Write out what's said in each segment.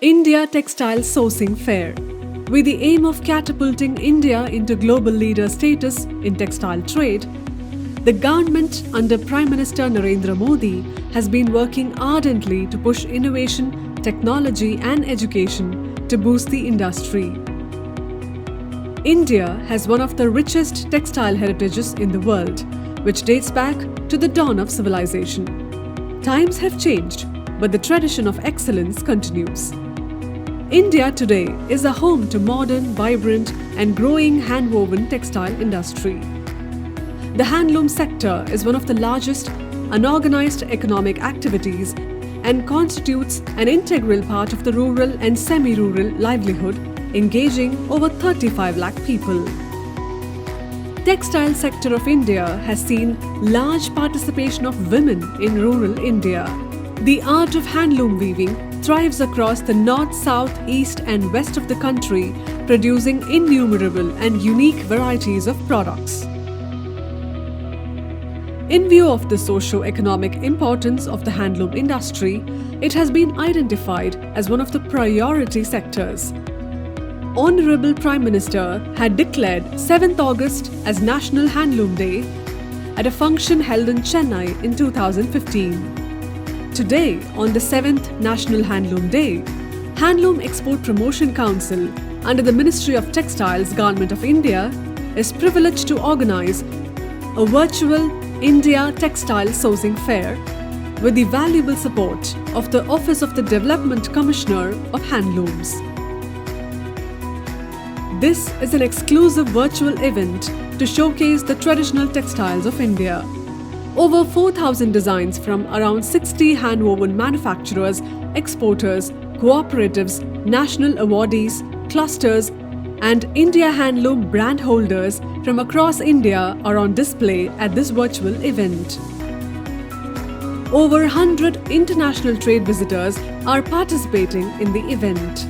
India Textile Sourcing Fair. With the aim of catapulting India into global leader status in textile trade, the government under Prime Minister Narendra Modi has been working ardently to push innovation, technology and education to boost the industry. India has one of the richest textile heritages in the world, which dates back to the dawn of civilization. Times have changed, but the tradition of excellence continues. India today is a home to modern, vibrant and growing hand-woven textile industry. The handloom sector is one of the largest unorganized economic activities and constitutes an integral part of the rural and semi-rural livelihood, engaging over 35 lakh people. Textile sector of India has seen large participation of women in rural India. The art of handloom weaving thrives across the north, south, east and west of the country, producing innumerable and unique varieties of products. In view of the socio-economic importance of the handloom industry, it has been identified as one of the priority sectors. Honorable Prime Minister had declared 7th August as National Handloom Day at a function held in Chennai in 2015. Today, on the 7th National Handloom Day, Handloom Export Promotion Council under the Ministry of Textiles, Government of India is privileged to organize a virtual India Textile Sourcing Fair with the valuable support of the Office of the Development Commissioner of Handlooms. This is an exclusive virtual event to showcase the traditional textiles of India. Over 4,000 designs from around 60 hand-woven manufacturers, exporters, cooperatives, national awardees, clusters and India Handloom brand holders from across India are on display at this virtual event. Over 100 international trade visitors are participating in the event.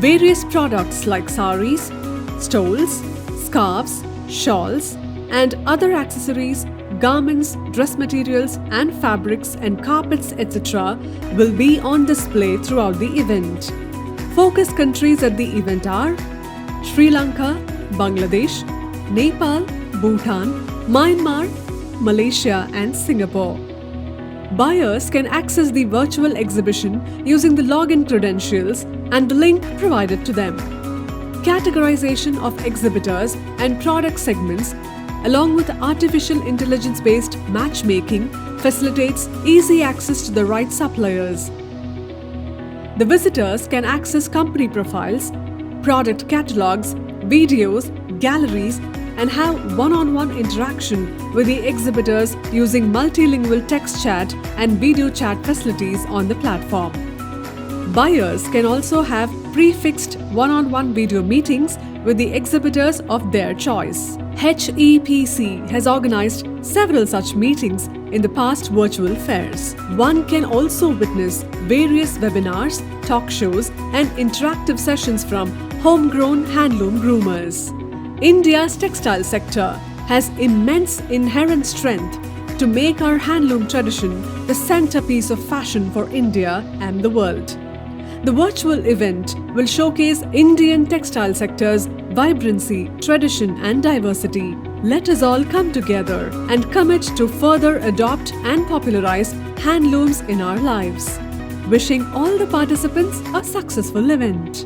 Various products like saris, stoles, scarves, shawls and other accessories, garments, dress materials and fabrics and carpets etc. will be on display throughout the event. Focus countries at the event are Sri Lanka, Bangladesh, Nepal, Bhutan, Myanmar, Malaysia and Singapore. Buyers can access the virtual exhibition using the login credentials and the link provided to them. Categorization of exhibitors and product segments along with artificial intelligence-based matchmaking facilitates easy access to the right suppliers. The visitors can access company profiles, product catalogs, videos, galleries and have one-on-one interaction with the exhibitors using multilingual text chat and video chat facilities on the platform. Buyers can also have prefixed one-on-one video meetings with the exhibitors of their choice. HEPC has organized several such meetings in the past virtual fairs. One can also witness various webinars, talk shows and interactive sessions from homegrown handloom groomers. India's textile sector has immense inherent strength to make our handloom tradition the centerpiece of fashion for India and the world. The virtual event will showcase Indian textile sector's vibrancy, tradition and diversity. Let us all come together and commit to further adopt and popularize handlooms in our lives. Wishing all the participants a successful event.